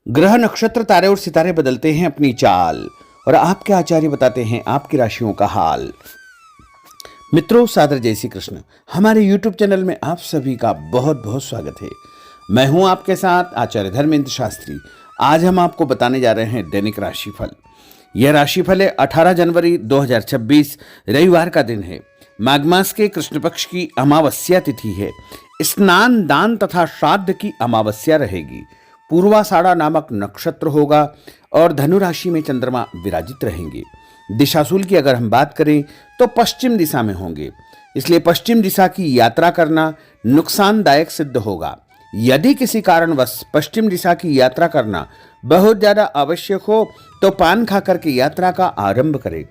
ग्रह नक्षत्र तारे और सितारे बदलते हैं अपनी चाल और आपके आचार्य बताते हैं आपकी राशियों का हाल। मित्रों, सादर जय श्री कृष्ण। हमारे YouTube चैनल में आप सभी का बहुत बहुत स्वागत है। मैं हूं आपके साथ आचार्य धर्मेंद्र शास्त्री। आज हम आपको बताने जा रहे हैं दैनिक राशिफल। यह राशिफल है 18 जनवरी 2026 रविवार का दिन है। माघ मास के कृष्ण पक्ष की अमावस्या तिथि है। स्नान दान तथा श्राद्ध की अमावस्या रहेगी। पूर्वाषाढ़ा नामक नक्षत्र होगा और धनु राशि में चंद्रमा विराजित रहेंगे। दिशाशूल की अगर हम बात करें तो पश्चिम दिशा में होंगे, इसलिए पश्चिम दिशा की यात्रा करना नुकसानदायक सिद्ध होगा। यदि किसी कारणवश पश्चिम दिशा की यात्रा करना बहुत ज्यादा आवश्यक हो तो पान खा करके यात्रा का आरंभ करें।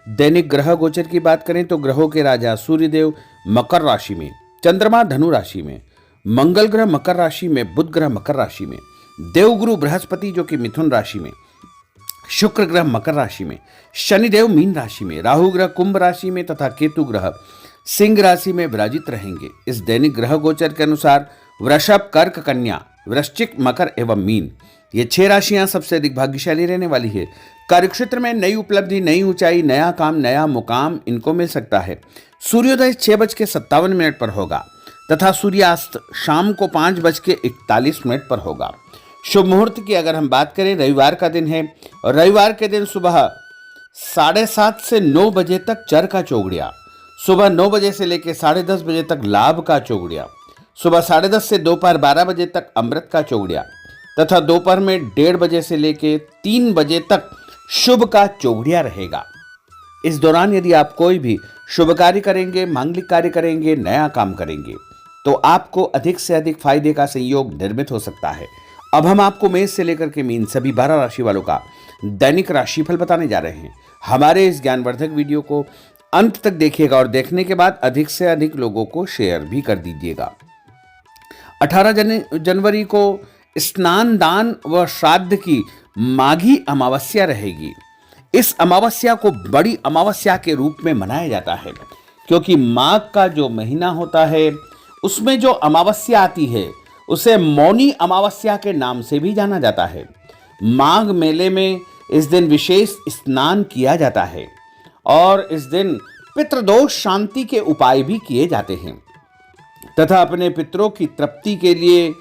दैनिक ग्रह गोचर की बात करें तो ग्रहों के राजा सूर्यदेव मकर राशि में, चंद्रमा धनु राशि में, मंगल ग्रह मकर राशि में, बुध ग्रह मकर राशि में, देवगुरु बृहस्पति जो कि मिथुन राशि में, शुक्र ग्रह मकर राशि में, शनिदेव मीन राशि में, राहु ग्रह कुंभ राशि में तथा केतु ग्रह सिंह राशि में विराजित रहेंगे। इस दैनिक ग्रह गोचर के अनुसार वृषभ, कर्क, कन्या, वृश्चिक, मकर एवं मीन ये 6 राशियां सबसे अधिक भाग्यशाली रहने वाली है। कार्यक्षेत्र में नई उपलब्धि, नई ऊंचाई, नया काम, नया मुकाम इनको मिल सकता है। सूर्योदय 6:57 पर होगा तथा सूर्यास्त शाम को 5:41 पर होगा। शुभ मुहूर्त की अगर हम बात करें, रविवार का दिन है और रविवार के दिन सुबह 7:30 से 9 बजे तक चर का चौगड़िया, सुबह 9 बजे से लेकर 10:30 बजे तक लाभ का चौगड़िया, सुबह 10:30 से दोपहर 12 बजे तक अमृत का चौगड़िया तथा दोपहर में 1:30 बजे से लेकर 3 बजे तक शुभ का चौगड़िया रहेगा। इस दौरान यदि आप कोई भी शुभ कार्य करेंगे, मांगलिक कार्य करेंगे, नया काम करेंगे तो आपको अधिक से अधिक फायदे का संयोग निर्मित हो सकता है। अब हम आपको मेष से लेकर के मीन सभी 12 राशि वालों का दैनिक राशिफल बताने जा रहे हैं। हमारे इस ज्ञानवर्धक वीडियो को अंत तक देखिएगा और देखने के बाद अधिक से अधिक लोगों को शेयर भी कर दीजिएगा। 18 जनवरी को स्नान दान व श्राद्ध की माघी अमावस्या रहेगी। इस अमावस्या को बड़ी अमावस्या के रूप में मनाया जाता है क्योंकि माघ का जो महीना होता है उसमें जो अमावस्या आती है उसे मौनी अमावस्या के नाम से भी जाना जाता है। माघ मेले में इस दिन विशेष स्नान किया जाता है और इस दिन पितृदोष शांति के उपाय भी किए जाते हैं तथा अपने पितरों की तृप्ति के लिए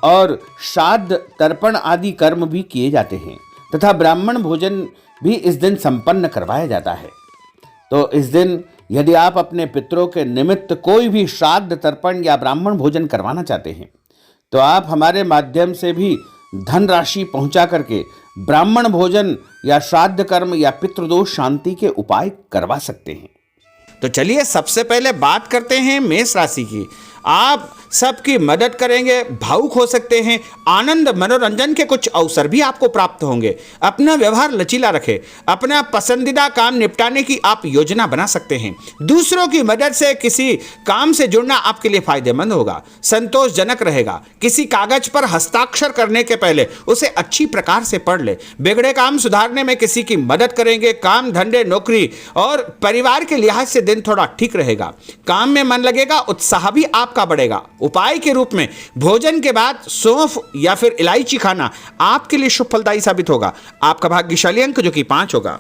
और श्राद्ध तर्पण आदि कर्म भी किए जाते हैं तथा ब्राह्मण भोजन भी इस दिन संपन्न करवाया जाता है। तो इस दिन यदि आप अपने पितरों के निमित्त कोई भी श्राद्ध तर्पण या ब्राह्मण भोजन करवाना चाहते हैं तो आप हमारे माध्यम से भी धनराशि पहुंचा करके ब्राह्मण भोजन या श्राद्ध कर्म या पितृदोष शांति के उपाय करवा सकते हैं। तो चलिए सबसे पहले बात करते हैं मेष राशि की। आप सबकी मदद करेंगे, भावुक हो सकते हैं, आनंद मनोरंजन के कुछ अवसर भी आपको प्राप्त होंगे। अपना व्यवहार लचीला रखें, अपना पसंदीदा काम निपटाने की आप योजना बना सकते हैं। दूसरों की मदद से किसी काम से जुड़ना आपके लिए फायदेमंद होगा, संतोषजनक रहेगा। किसी कागज पर हस्ताक्षर करने के पहले उसे अच्छी प्रकार से पढ़ ले। बिगड़े काम सुधारने में किसी की मदद करेंगे। काम धंधे नौकरी और परिवार के लिहाज से दिन थोड़ा ठीक रहेगा। काम में मन लगेगा, उत्साह भी आपका बढ़ेगा। उपाय के रूप में भोजन के बाद सौंफ या फिर इलायची खाना आपके लिए शुभ फलदायी साबित होगा। आपका भाग्यशाली अंक जो कि 5 होगा।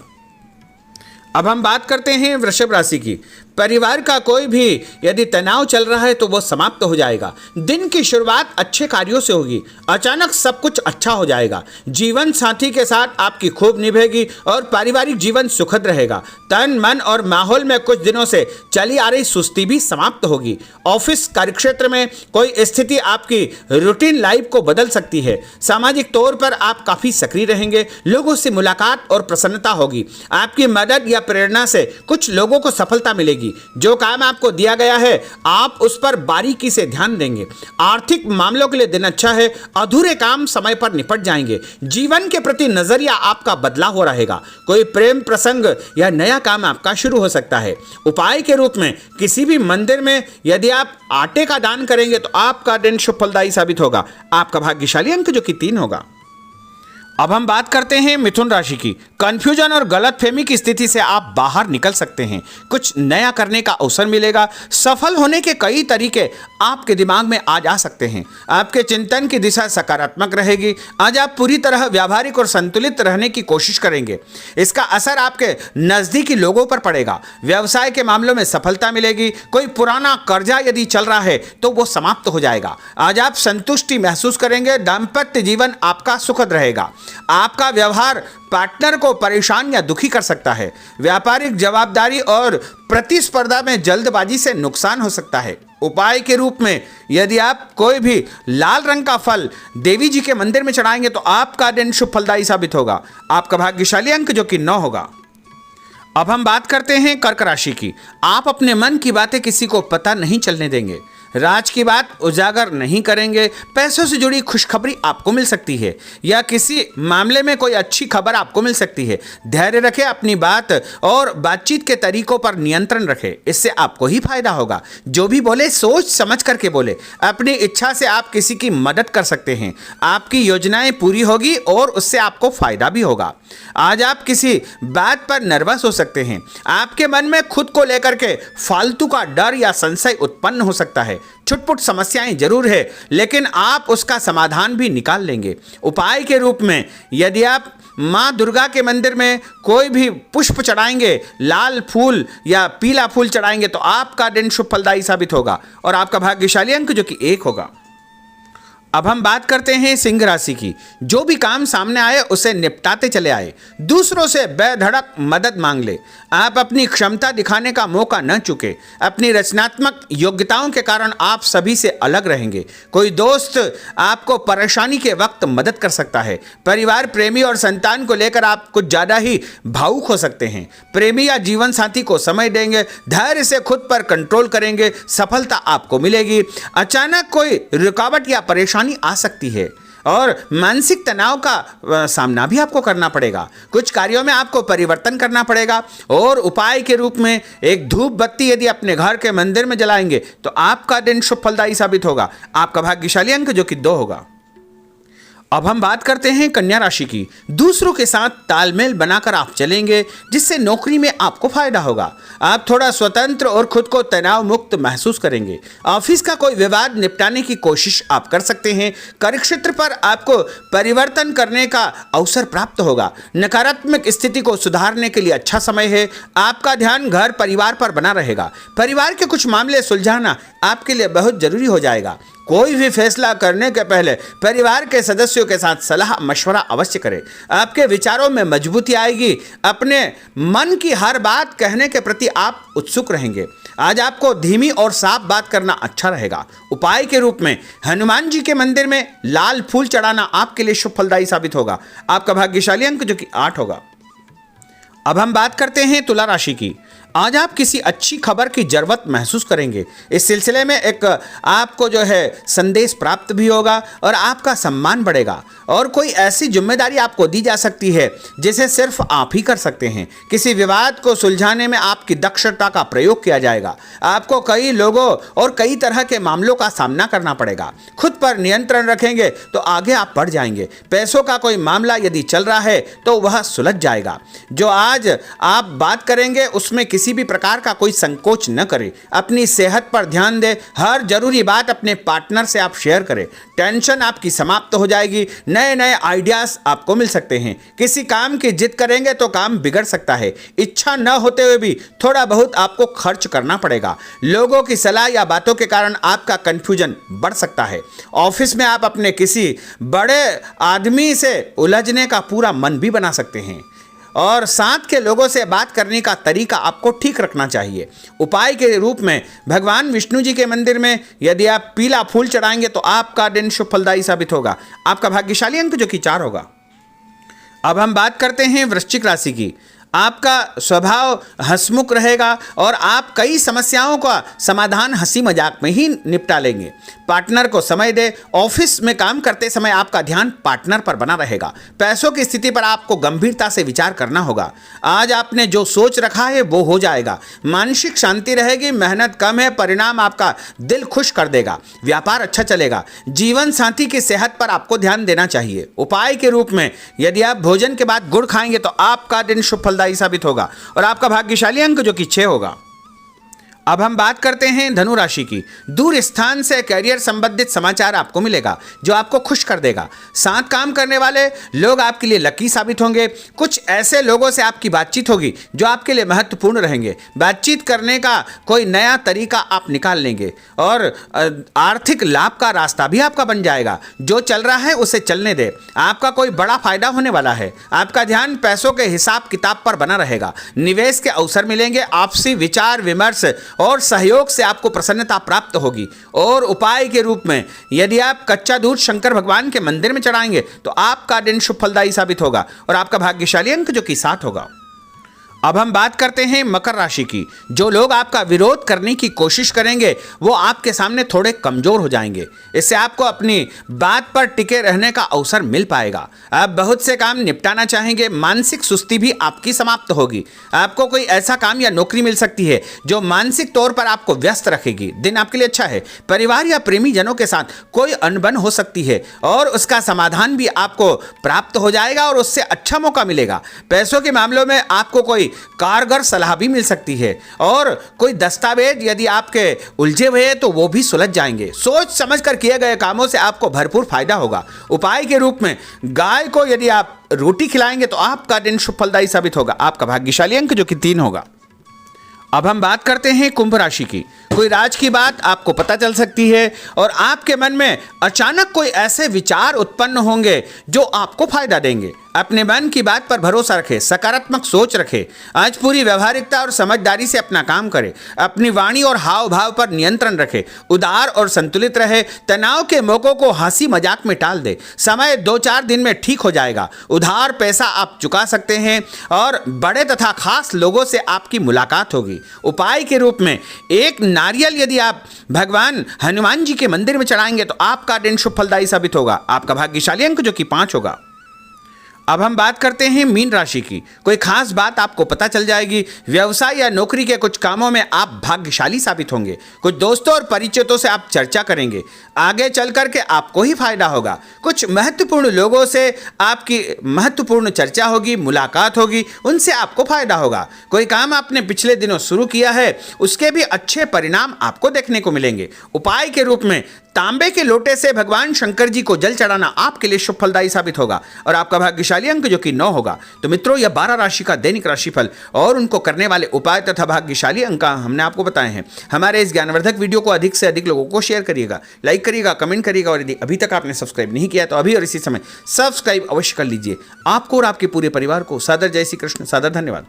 अब हम बात करते हैं वृषभ राशि की। परिवार का कोई भी यदि तनाव चल रहा है तो वो समाप्त हो जाएगा। दिन की शुरुआत अच्छे कार्यों से होगी। अचानक सब कुछ अच्छा हो जाएगा। जीवन साथी के साथ आपकी खूब निभेगी और पारिवारिक जीवन सुखद रहेगा। तन मन और माहौल में कुछ दिनों से चली आ रही सुस्ती भी समाप्त होगी। ऑफिस कार्यक्षेत्र में कोई स्थिति आपकी रूटीन लाइफ को बदल सकती है। सामाजिक तौर पर आप काफी सक्रिय रहेंगे। लोगों से मुलाकात और प्रसन्नता होगी। आपकी मदद या प्रेरणा से कुछ लोगों को सफलता मिलेगी। जो काम आपको दिया गया है आप उस पर बारीकी से ध्यान देंगे। आर्थिक मामलों के लिए दिन अच्छा है। अधूरे काम समय पर निपट जाएंगे। जीवन के प्रति नजरिया आपका बदलाव हो रहेगा। कोई प्रेम प्रसंग या नया काम आपका शुरू हो सकता है। उपाय के रूप में किसी भी मंदिर में यदि आप आटे का दान करेंगे तो आपका दिन शुभ फलदायी साबित होगा। आपका भाग्यशाली अंक जो कि 3 होगा। अब हम बात करते हैं मिथुन राशि की। कंफ्यूजन और गलतफहमी की स्थिति से आप बाहर निकल सकते हैं। कुछ नया करने का अवसर मिलेगा। सफल होने के कई तरीके आपके दिमाग में आज आ सकते हैं। आपके चिंतन की दिशा सकारात्मक रहेगी। आज आप पूरी तरह व्यावहारिक और संतुलित रहने की कोशिश करेंगे। इसका असर आपके नजदीकी लोगों पर पड़ेगा। व्यवसाय के मामलों में सफलता मिलेगी। कोई पुराना कर्जा यदि चल रहा है तो वो समाप्त हो जाएगा। आज आप संतुष्टि महसूस करेंगे। दाम्पत्य जीवन आपका सुखद रहेगा। आपका व्यवहार पार्टनर को परेशान या दुखी कर सकता है। व्यापारिक जवाबदारी और प्रतिस्पर्धा में जल्दबाजी से नुकसान हो सकता है। उपाय के रूप में यदि आप कोई भी लाल रंग का फल देवी जी के मंदिर में चढ़ाएंगे तो आपका दिन शुभ फलदायी साबित होगा। आपका भाग्यशाली अंक जो कि 9 होगा। अब हम बात करते हैं कर्क राशि की। आप अपने मन की बातें किसी को पता नहीं चलने देंगे। राज की बात उजागर नहीं करेंगे। पैसों से जुड़ी खुशखबरी आपको मिल सकती है या किसी मामले में कोई अच्छी खबर आपको मिल सकती है। धैर्य रखें। अपनी बात और बातचीत के तरीकों पर नियंत्रण रखें। इससे आपको ही फायदा होगा। जो भी बोले सोच समझ करके बोले। अपनी इच्छा से आप किसी की मदद कर सकते हैं। आपकी योजनाएं पूरी होगी और उससे आपको फायदा भी होगा। आज आप किसी बात पर नर्वस हो सकते हैं। आपके मन में खुद को लेकर के फालतू का डर या संशय उत्पन्न हो सकता है। छुटपुट समस्याएं जरूर है लेकिन आप उसका समाधान भी निकाल लेंगे। उपाय के रूप में यदि आप माँ दुर्गा के मंदिर में कोई भी पुष्प चढ़ाएंगे, लाल फूल या पीला फूल चढ़ाएंगे तो आपका दिन शुभ फलदायी साबित होगा और आपका भाग्यशाली अंक जो कि 1 होगा। अब हम बात करते हैं सिंह राशि की। जो भी काम सामने आए उसे निपटाते चले आए। दूसरों से बेधड़क मदद मांग ले। आप अपनी क्षमता दिखाने का मौका न चुके। अपनी रचनात्मक योग्यताओं के कारण आप सभी से अलग रहेंगे। कोई दोस्त आपको परेशानी के वक्त मदद कर सकता है। परिवार, प्रेमी और संतान को लेकर आप कुछ ज़्यादा ही भावुक हो सकते हैं। प्रेमी या जीवन साथी को समय देंगे। धैर्य से खुद पर कंट्रोल करेंगे। सफलता आपको मिलेगी। अचानक कोई रुकावट या परेशानी आ सकती है और मानसिक तनाव का सामना भी आपको करना पड़ेगा। कुछ कार्यों में आपको परिवर्तन करना पड़ेगा और उपाय के रूप में एक धूप बत्ती यदि अपने घर के मंदिर में जलाएंगे तो आपका दिन शुभ फलदायी साबित होगा। आपका भाग्यशाली अंक जो कि 2 होगा। अब हम बात करते हैं कन्या राशि की। दूसरों के साथ तालमेल बनाकर आप चलेंगे जिससे नौकरी में आपको फायदा होगा। आप थोड़ा स्वतंत्र और खुद को तनाव मुक्त महसूस करेंगे। ऑफिस का कोई विवाद निपटाने की कोशिश आप कर सकते हैं। कार्यक्षेत्र पर आपको परिवर्तन करने का अवसर प्राप्त होगा। नकारात्मक स्थिति को सुधारने के लिए अच्छा समय है। आपका ध्यान घर परिवार पर बना रहेगा। परिवार के कुछ मामले सुलझाना आपके लिए बहुत जरूरी हो जाएगा। कोई भी फैसला करने के पहले परिवार के सदस्यों के साथ सलाह मशवरा अवश्य करें। आपके विचारों में मजबूती आएगी। अपने मन की हर बात कहने के प्रति आप उत्सुक रहेंगे। आज आपको धीमी और साफ बात करना अच्छा रहेगा। उपाय के रूप में हनुमान जी के मंदिर में लाल फूल चढ़ाना आपके लिए शुभ फलदायी साबित होगा। आपका भाग्यशाली अंक जो कि 8 होगा। अब हम बात करते हैं तुला राशि की। आज आप किसी अच्छी खबर की जरूरत महसूस करेंगे। इस सिलसिले में एक आपको जो है संदेश प्राप्त भी होगा और आपका सम्मान बढ़ेगा और कोई ऐसी जिम्मेदारी आपको दी जा सकती है जिसे सिर्फ आप ही कर सकते हैं। किसी विवाद को सुलझाने में आपकी दक्षता का प्रयोग किया जाएगा। आपको कई लोगों और कई तरह के मामलों का सामना करना पड़ेगा। खुद पर नियंत्रण रखेंगे तो आगे आप बढ़ जाएंगे। पैसों का कोई मामला यदि चल रहा है तो वह सुलझ जाएगा। जो आज आप बात करेंगे उसमें किसी भी प्रकार का कोई संकोच न करें। अपनी सेहत पर ध्यान दें। हर जरूरी बात अपने पार्टनर से आप शेयर करें। टेंशन आपकी समाप्त हो जाएगी। नए नए आइडियाज आपको मिल सकते हैं। किसी काम की जिद करेंगे तो काम बिगड़ सकता है। इच्छा न होते हुए भी थोड़ा बहुत आपको खर्च करना पड़ेगा। लोगों की सलाह या बातों के कारण आपका कंफ्यूजन बढ़ सकता है। ऑफिस में आप अपने किसी बड़े आदमी से उलझने का पूरा मन भी बना सकते हैं और साथ के लोगों से बात करने का तरीका आपको ठीक रखना चाहिए। उपाय के रूप में भगवान विष्णु जी के मंदिर में यदि आप पीला फूल चढ़ाएंगे तो आपका दिन शुभ फलदायी साबित होगा। आपका भाग्यशाली अंक जो कि 4 होगा। अब हम बात करते हैं वृश्चिक राशि की। आपका स्वभाव हंसमुख रहेगा और आप कई समस्याओं का समाधान हंसी मजाक में ही निपटा लेंगे। पार्टनर को समय दे। ऑफिस में काम करते समय आपका ध्यान पार्टनर पर बना रहेगा। पैसों की स्थिति पर आपको गंभीरता से विचार करना होगा। आज आपने जो सोच रखा है वो हो जाएगा। मानसिक शांति रहेगी। मेहनत कम है, परिणाम आपका दिल खुश कर देगा। व्यापार अच्छा चलेगा। जीवन साथी की सेहत पर आपको ध्यान देना चाहिए। उपाय के रूप में यदि आप भोजन के बाद गुड़ खाएंगे तो आपका दिन शुभ फलदायी साबित होगा और आपका भाग्यशाली अंक जो कि 6 होगा। अब हम बात करते हैं धनु राशि की। दूर स्थान से करियर संबंधित समाचार आपको मिलेगा जो आपको खुश कर देगा। साथ काम करने वाले लोग आपके लिए लकी साबित होंगे। कुछ ऐसे लोगों से आपकी बातचीत होगी जो आपके लिए महत्वपूर्ण रहेंगे। बातचीत करने का कोई नया तरीका आप निकाल लेंगे और आर्थिक लाभ का रास्ता भी आपका बन जाएगा। जो चल रहा है उसे चलने दे। आपका कोई बड़ा फायदा होने वाला है। आपका ध्यान पैसों के हिसाब किताब पर बना रहेगा। निवेश के अवसर मिलेंगे। आपसी विचार विमर्श और सहयोग से आपको प्रसन्नता प्राप्त होगी। और उपाय के रूप में यदि आप कच्चा दूध शंकर भगवान के मंदिर में चढ़ाएंगे तो आपका दिन शुभ फलदायी साबित होगा और आपका भाग्यशाली अंक जो कि 7 होगा। अब हम बात करते हैं मकर राशि की। जो लोग आपका विरोध करने की कोशिश करेंगे वो आपके सामने थोड़े कमजोर हो जाएंगे। इससे आपको अपनी बात पर टिके रहने का अवसर मिल पाएगा। आप बहुत से काम निपटाना चाहेंगे। मानसिक सुस्ती भी आपकी समाप्त होगी। आपको कोई ऐसा काम या नौकरी मिल सकती है जो मानसिक तौर पर आपको व्यस्त रखेगी। दिन आपके लिए अच्छा है। परिवार या प्रेमी जनों के साथ कोई अनबन हो सकती है और उसका समाधान भी आपको प्राप्त हो जाएगा और उससे अच्छा मौका मिलेगा। पैसों के मामलों में आपको कोई कारगर सलाह भी मिल सकती है और कोई दस्तावेज यदि आपके उलझे हुए हैं तो वो भी सुलझ जाएंगे। सोच समझकर किए गए कामों से आपको भरपूर फायदा होगा। उपाय के रूप में गाय को यदि आप रोटी खिलाएंगे तो आपका दिन शुभ फलदायी साबित होगा। आपका भाग्यशाली अंक जो कि 3 होगा। अब हम बात करते हैं कुंभ राशि की। कोई राज की बात आपको पता चल सकती है और आपके मन में अचानक कोई ऐसे विचार उत्पन्न होंगे जो आपको फायदा देंगे। अपने मन की बात पर भरोसा रखें। सकारात्मक सोच रखें। आज पूरी व्यवहारिकता और समझदारी से अपना काम करें। अपनी वाणी और हाव भाव पर नियंत्रण रखें। उदार और संतुलित रहे। तनाव के मौकों को हंसी मजाक में टाल दे। समय 2-4 दिन में ठीक हो जाएगा। उधार पैसा आप चुका सकते हैं और बड़े तथा खास लोगों से आपकी मुलाकात होगी। उपाय के रूप में एक नारियल यदि आप भगवान हनुमान जी के मंदिर में चढ़ाएंगे तो आपका दिन शुभ फलदायी साबित होगा। आपका भाग्यशाली अंक जो कि 5 होगा। अब हम बात करते हैं मीन राशि की। कोई खास बात आपको पता चल जाएगी। व्यवसाय या नौकरी के कुछ कामों में आप भाग्यशाली साबित होंगे। कुछ दोस्तों और परिचितों से आप चर्चा करेंगे। आगे चल करके आपको ही फायदा होगा। कुछ महत्वपूर्ण लोगों से आपकी महत्वपूर्ण चर्चा होगी, मुलाकात होगी, उनसे आपको फायदा होगा। कोई काम आपने पिछले दिनों शुरू किया है उसके भी अच्छे परिणाम आपको देखने को मिलेंगे। उपाय के रूप में तांबे के लोटे से भगवान शंकर जी को जल चढ़ाना आपके लिए शुभ फलदायी साबित होगा और आपका भाग्यशाली अंक जो कि 9 होगा। तो मित्रों, यह 12 राशि का दैनिक राशिफल और उनको करने वाले उपाय तथा भाग्यशाली अंक हमने आपको बताए हैं। हमारे इस ज्ञानवर्धक वीडियो को अधिक से अधिक लोगों को शेयर करिएगा, लाइक करिएगा, कमेंट करिएगा और यदि अभी तक आपने सब्सक्राइब नहीं किया तो अभी और इसी समय सब्सक्राइब अवश्य कर लीजिए। आपको और आपके पूरे परिवार को सादर जय श्री कृष्ण, सादर धन्यवाद।